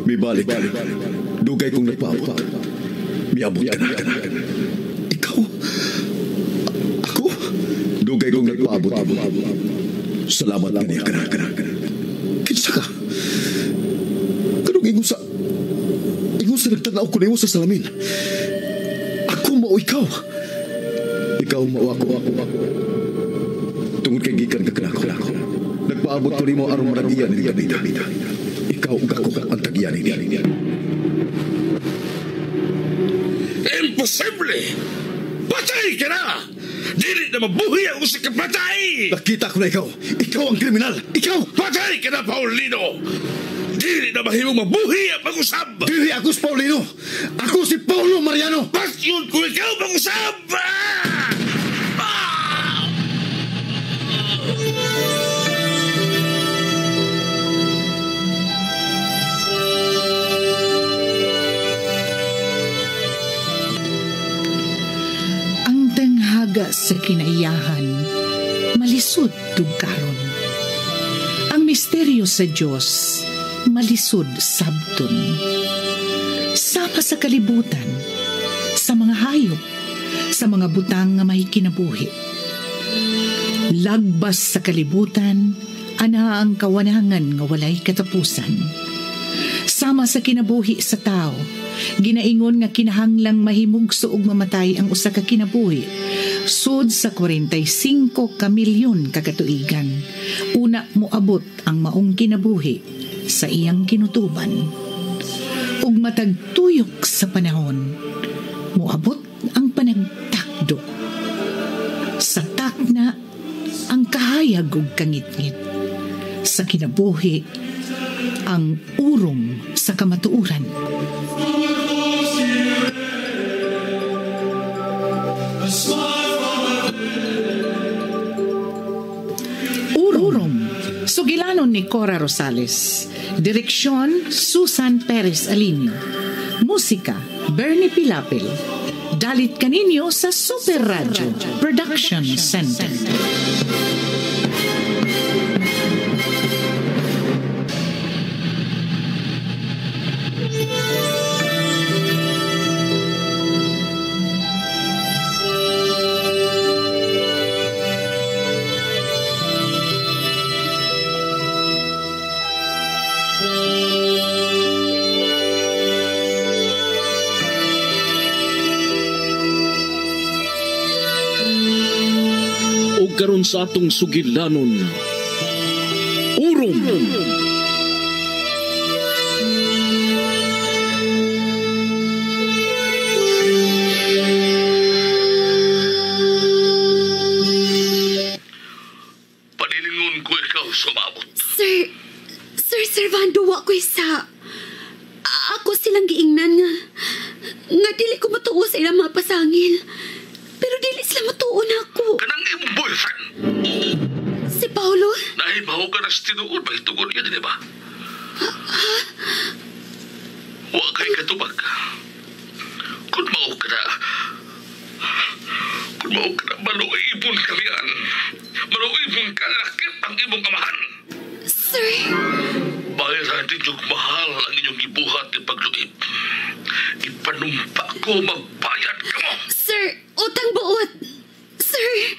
Mibalik. Dugay kong nagpaabot. Miabot ka na. Ikaw? Ako? Dugay kong nagpaabot. Salamat ka niya. Kinsa ka? Kanong ingon sa nagtanaw ko na sa salamin. Ako mao ikaw. Ikaw mao ako. Tungod kay gikan ka kanako. Nagpaabot ko nimo aron maragiyan ni Gabida. Ikaw ug ako ang tagiyan niya. Imposible! Patay ka na! Dili na mabuhi ang usik ka patay! Nakita ko na ikaw. Ikaw ang kriminal. Ikaw! Patay ka na, Paulino! Dili na mahimong mabuhi ang pag-usab! Dili ako si Paulino. Ako si Paulo Mariano. Pasyon ko ikaw pag-usab! Sa kinaiyahan, malisod tugkaron. Ang misteryo sa Diyos, malisod sabton. Sama sa kalibutan, sa mga hayop, sa mga butang nga may kinabuhi. Lagbas sa kalibutan, ana ang kawanangan nga walay katapusan. Sama sa kinabuhi sa tao, ginaingon nga kinahanglang mahimugso ug mamatay ang usa ka kinabuhi. Sud sa 45 ka milyon kakatuigan, una moabot ang maong kinabuhi sa iyang kinutuban. Ug matagtuyok sa panahon, moabot ang panagtakdo. Sa takna, ang kahayag ug kangitngit. Sa kinabuhi, ang urong sa kamatuuran. Sugilanon ni Cora Rosales. Direksyon, Susan Perez Alinio. Musika, Bernie Pilapil. Dalit kaninyo sa Super Radio Production Center. Karon sa atong sugilanon, urong. Panilingon ko ikaw sumabot. Sir Servando, wa ko isa. Ako silang giingnan nga dili ko matuo sa ilang mga pasangil. Pero dili sila matuo na ako. Kanang imong boyfriend? Si Paulo? Nahibaw ka na sa tinuod ba itugod yan, di ba? Huwag kay katubag. Kung mao ka na, maluibon kalian. Maluibon ka lakit ang imong amahan. Sir? Bayaran din yung mahal ang inyong ibuhat at pagluib. Ipanumpa ko magbayad ka mo. Sir, utang buot. Sir,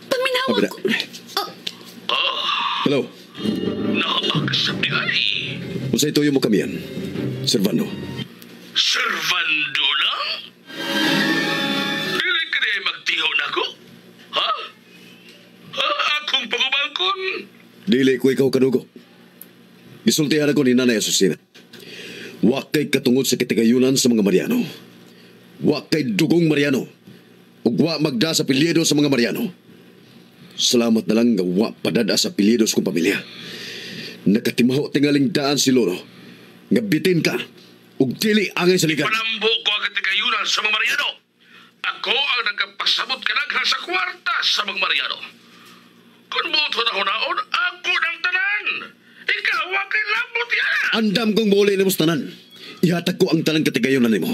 paminawag ko. Hello? Nakakasabi ay. Kung sa ituyo mo kami yan, Servando. Servando lang? Dili ka na magtiho na ko? Ha? Akong pagubangkon? Dili ko ikaw kanugo. Isultihan ako ni Nanay Asusina. Wakay katungod sa kitigayunan sa mga Mariano. Wakay dugong Mariano. Ug wa magda sa apelyido sa mga Mariano. Salamat na lang nga wa padada sa apelyido sa kong pamilya. Nakatimaho tingaling daan si Lolo. Nga bitin ka. Ug dili angay sa ligat. Palambo ko ang kitigayunan sa mga Mariano. Ako ang nagpasabot ka lang sa kwarta sa mga Mariano. Kung mo ito nahunaon, ako ng tanan. Ikaw ang kilabot yan. Andam kong muli ni tanan. Ihatag ko ang tanan katigayunan ni mo.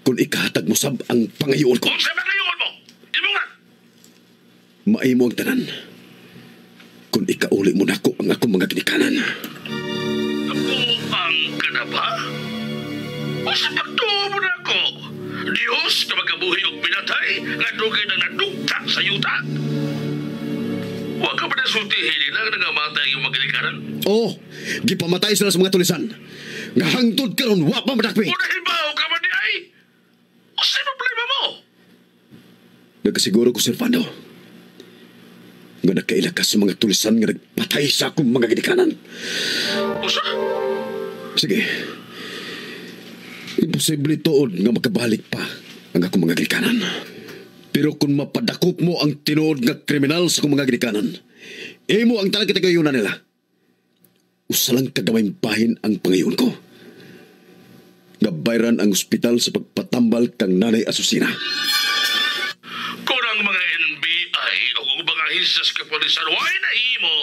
Kung ikahatag mo sab ang pangayoon ko. Kung sa pangayoon mo, imo nga. Maimo ang tanan. Kung ikauli mo na ako ang akong mga kinikanan. Ako ang ba? O sa pagtuo mo na ako, Diyos na magabuhi og pinatay nga dugay na nadugta sa yuta. Huwag ka pa na sultihin nila nga nangamatay ang mga ginikanan. Oo, gipamatay sila sa mga tulisan. Nga hangtod karon wa pa madakpi. Unahibaw ka man di ay? O sa problema mo? Nagkasiguro ko, Sir Fando, nga nagkaila ka sa mga tulisan nga nagpatay sa akong mga ginikanan. O sa? Sige. Imposible tuod nga makabalik pa ang akong mga ginikanan. Pero kung mapadakop mo ang tinuod nga kriminal sa akong mga ginikanan, imo ang talaga tagayunan nila. Usalang kagamayng bahin ang pangayon ko. Gabayran ang ospital sa pagpatambal kang Nanay Asusina. Kung ang mga NBI o kung mga hisas kapulisan, why na himo?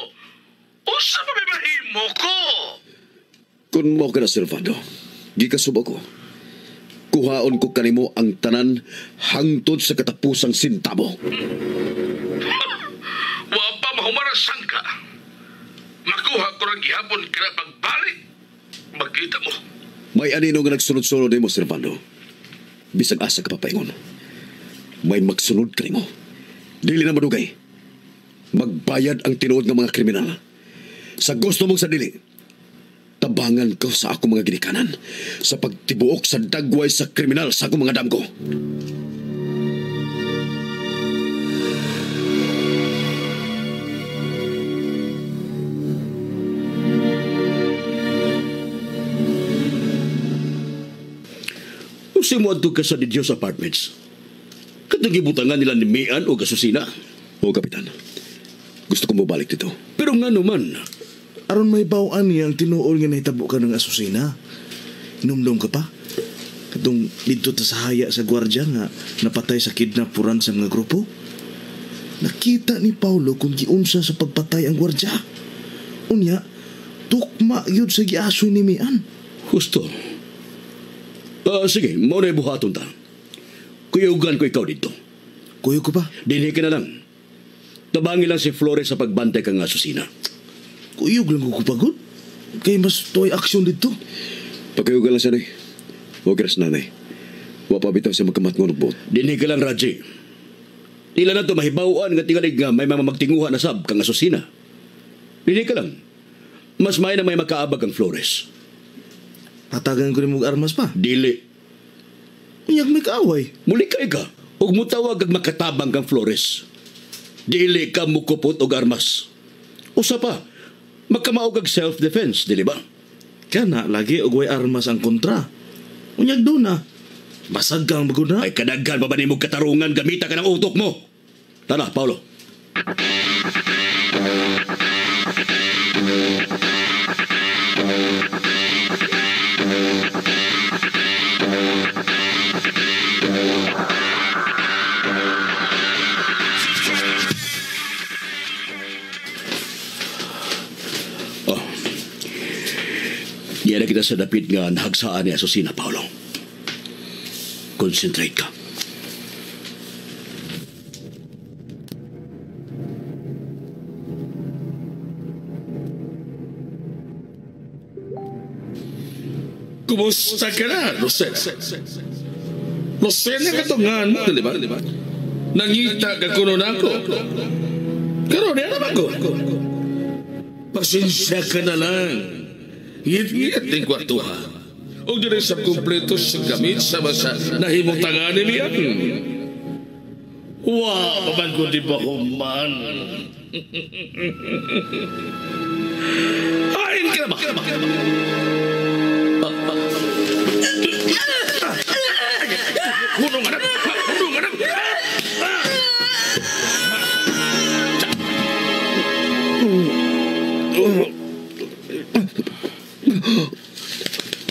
O sa pamimahimo ko? Kung mo ka na, Sir Fando, gikasubo ko. Kuhaon ko kanimo ang tanan hangtod sa katapusang sintabo. Wa pa mahumarasan ka. Makuha ko ng gihapon ka na pagbalik. Magkita mo. May anino nga nagsunod-sunod mo, Sir Fando. Bisag asa ka papaingon. May magsunod ka mo. Dili na madugay. Magbayad ang tinuod ng mga kriminal. Sa gusto mong sadili, tabangan ko sa akong mga ginikanan sa pagtibuok sa dagway sa kriminal sa akong mga damgo. Kung simuadto ka sa Didios Apartments, katagibutangan nila ni Mian o Gasusina. O, Kapitan. Gusto kong mabalik dito. Pero nga naman, Aron may bawaan niya ang tinuol nga nahitabo ka ng Asusina. Inumdum ka pa? Katong dito ta sa haya sa gwardya nga napatay sa kidnapuran sa mga grupo. Nakita ni Paulo kung giunsa sa pagpatay ang gwardya. Unya, tukma yun sa giaso ni Mian. gusto. Sige, mo na buhaton ta. Kuyugan ko ikaw dito. Kuyo ko pa? Dinhi ka na lang. Tabangin lang si Flores sa pagbantay kang Asusina. Kuyog lang ko pagod. Kay mas toy aksyon dito. Pagkayugan lang siya, Nay. Huwag ras nanay. Wa pa bitaw siya magkamat ng bot. Dinhi ka lang, Raji. Tila na to mahibawaan nga tingalig nga may mga magtinguha na sab kang Asusina. Dinhi ka lang. Mas may na may makaabag ang Flores. Tatagan ko rin mong armas pa. Dili. Unyag may kaaway. Muli kay ka. Huwag mo tawag ang makatabang kang Flores. Dili ka mukupot og armas. Usa pa, magkamaog ag self-defense, dili ba? Kana lagi og way armas ang kontra. Unyag doon na. Basag kang magod na. Ay kadaghan pa ba ni mong katarungan gamita ka ng utok mo? Tara, Paulo. Yan na kita sa dapit nga nahagsaan ni Asusina, Paulo. Concentrate ka. Kumusta ka na, Rosel? Rosel na katungan mo, di ba? Nangita ka kuno na ako. Karoon na naman ko. Pasensya ka na lang. Hiyat-hiyat din kwartuha. O diri sa kumpleto sa gamit sa basa na himutangan ni Mian. Wow, paman ko di ba human? Ayin ka na ba? Hunong anak! Hunong anak!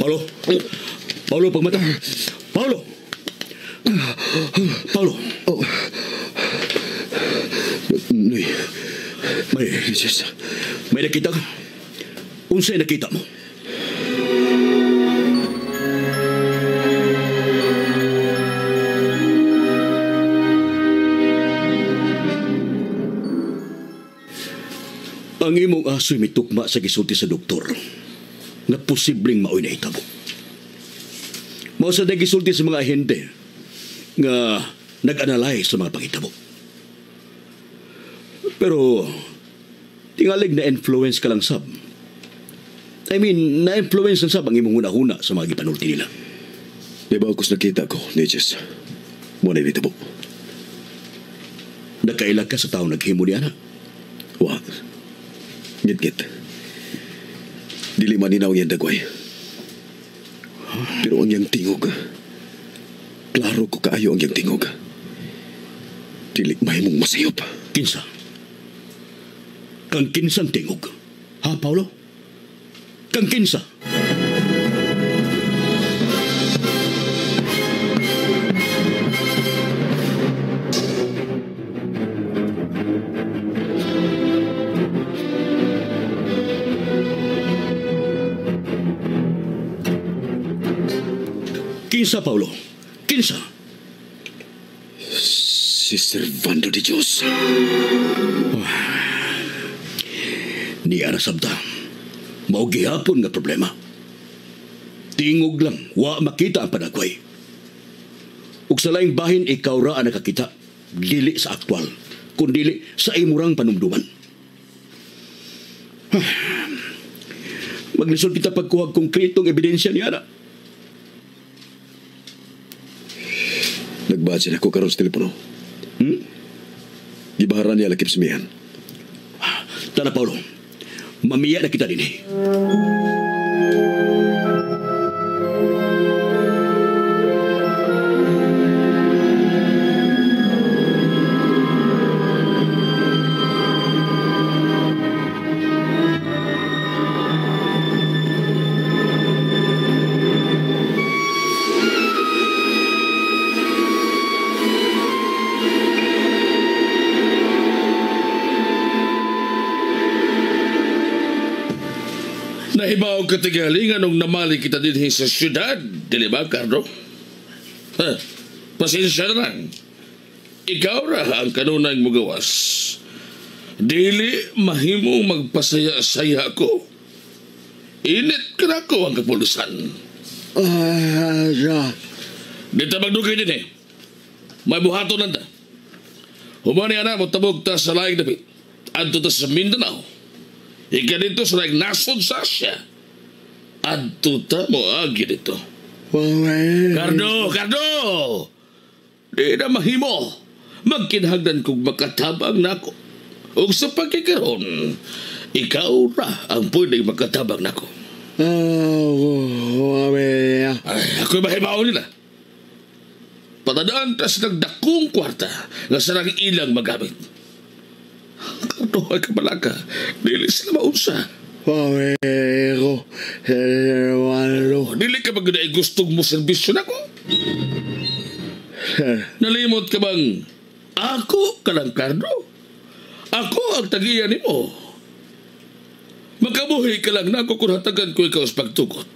Paulo! Paulo, pagmata! Paulo! Paulo! Oh. Nay. May nakita ka? Unsay nakita mo? Ang imong aso'y mitukma sa gisulti sa doktor. nga posibleng maoy na itabo. Mao sa nagisulti sa mga ahente nga nag-analyze sa mga pangitabo. Pero tingalig na influence ka lang sab. I mean, na-influence sab ang imong una-una sa mga gipanulti nila. Di ba ako nakita ko, Nijis? Muna nitabo. Nakailag ka sa tao naghimo niya na. Wa. Ngit-ngit. Dili maninaw yan dagway. Pero ang yang tingog, klaro ko kaayo ang yang tingog. Dili mahimong masayop. Kinsa? Kang kinsang tingog. Ha, Paulo? Kang kinsa? Kinsa, Paulo? Kinsa? Si Servando de Dios. Ni Arasabda, mao gihapon nga problema. Tingog lang, wa makita ang panagway. Ug sa laing bahin ikaw ra ang nakakita, dili sa aktwal, kundi sa imurang panumduman. Maglisod kita pagkuhag konkretong ebidensya niya na. Nagbadsin ako karon sa telepono. Gibaharan niya lakip simihan. Tara, Paulo. Mamiya na kita din eh. Nahibaw katigalingan nung namali kita din sa syudad, dili ba, Cardo? Ha, pasensya na lang. Ikaw ra ang kanunang mugawas. Dili mahimong magpasaya-saya ko. Init ka na ko ang kapulisan. Dito magdugay din eh. May buhato nanda. Humani na mo tabog ta sa laing dapit. Adto ta sa Mindanao. Ika dito sa laing nasod sa Asya. Adto ta mo agi dito. Cardo! Di na mahimo. Magkinahagdan kong makatabang nako. Ug sa pagkikaroon, ikaw ra ang pwedeng makatabang nako. Ay, ako'y mahibaw nila. Patadaan ta sa nagdakong kwarta nga sarang ilang magamit. Cardo ay kabalaka. Dili sila maunsa. Dili ka ba gano'y gustong mo serbisyo na ko? Nalimot ka bang ako ka lang, Cardo? Ako ang tagiyan ni mo. Makabuhi ka lang na ako kung hatagan ko ikaw sa pagtukot.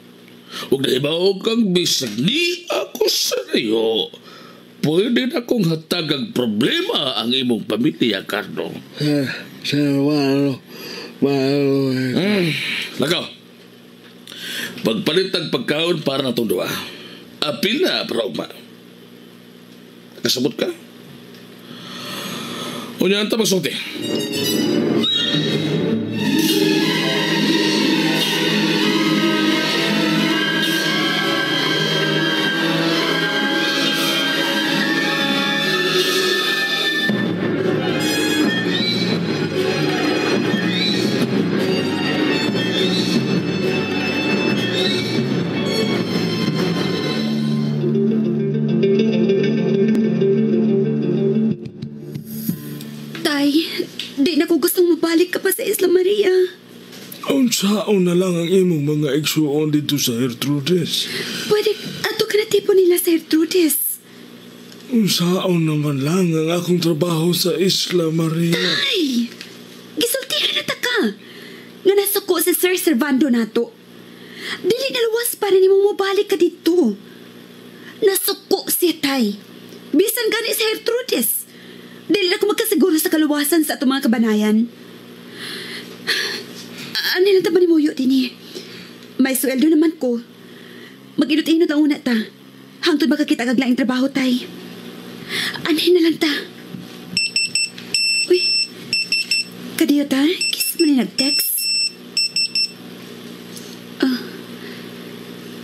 Huwag na ibaog kang bisag ni ako sa iyo. Pwede na kong hatagang problema ang imong pamilya, Cardo. Lakaw. Pagpalit ng pagkaon para na itong dua. Apil na, Prauma. Kasabot ka? Unyan ta magsulti. Isla Maria. Unsaon na lang ang imong mga igsuon dito sa Gertrudes. Pwede ato ka na tipo nila sa Gertrudes. Unsaon naman lang ang akong trabaho sa Isla Maria. Ay! Gisultihan na ta ka. Nga nasuko si Sir Servando nato. Dili naluwas pa rin imong mabalik ka dito. Nasuko siya, tay. Bisan gani sa Gertrudes. Dili na ko magkasiguro sa kaluwasan sa atong mga kabanayan. Ano lang taba ni Moyo din eh. May sweldo naman ko. Mag-inot-inot ang una ta. Hangtod makakita kag laing trabaho tay. Anhin na lang ta. Uy. Kadiyo ta? Kiss mo na nag-text.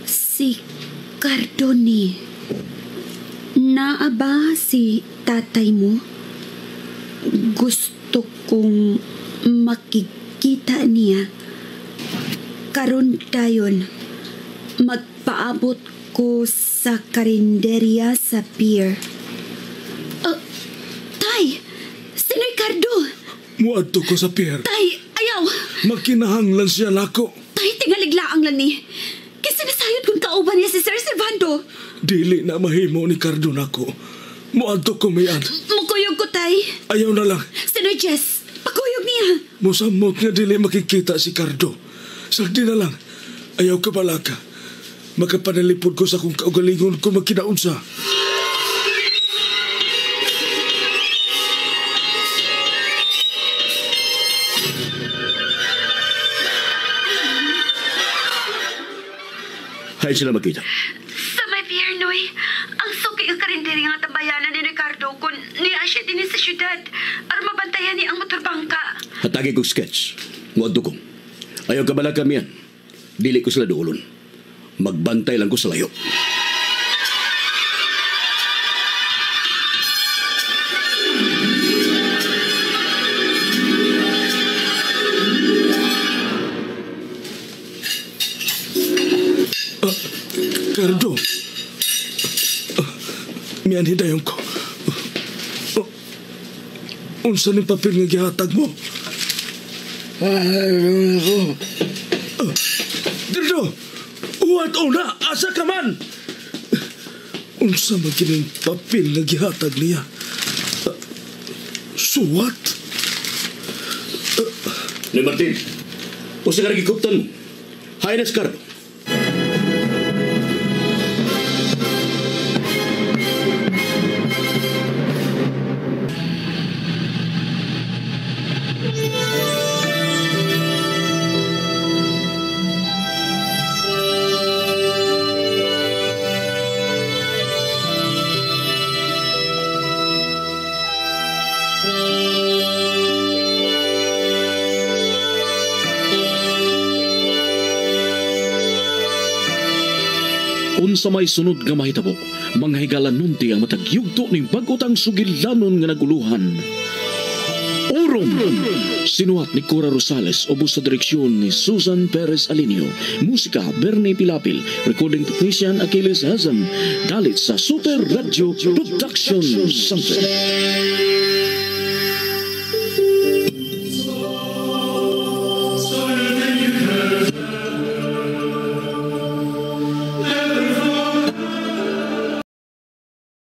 Si Cardoni. Naa ba si tatay mo? Gusto kong makikita niya. Karon dayon, magpaabot ko sa karinderya sa pier. Tay! Sino Ricardo? Muadto ko sa pier. Tay, ayaw! Makinahanglan siya nako. Tay, tingaliglaang lang ni. Kasi nasayod kong kauban niya si Sir Servando. Dili na mahimo ni Cardo nako. Muadto ko mayan. Mukuyog ko, tay. Ayaw na lang. Sino Jess? Pagkuyog niya. Musamot nga dili makikita si Cardo. Sagdi na lang. Ayaw ka pala ka. Makapanalipod ko sa kung kaugalingon ko magkinaunsa. Hay sila makita. Sa may pier, Noy. Ang suki ang karinderi nga tambayanan ni Ricardo kung niya siya din sa syudad. Aron mabantayan ni ang motorbangka. Hatagi kong sketch. Muadto ko. Ayaw ka bala kami yan. Dili ko sila doolon. Magbantay lang ko sa layo. Cardo. Miyan hidayon ko. Unsa ni papel nga gihatag mo? Cardo! What una? Asa ka man? Unsa magining papel nga gihatag niya? Suwat? Ni Martin, usa ka nagikuptan mo. Highness Cardo. Unsa may sunod nga mahitabo, manghigalan nunti ang matagyugto ning bag-utang sugilanon nga naguluhan. Orom! Sinuhat ni Cora Rosales ubos sa direksyon ni Susan Perez Alinio. Musika Bernie Pilapil. Recording technician Achilles Hazam. Dalit sa Super Radio Production Center.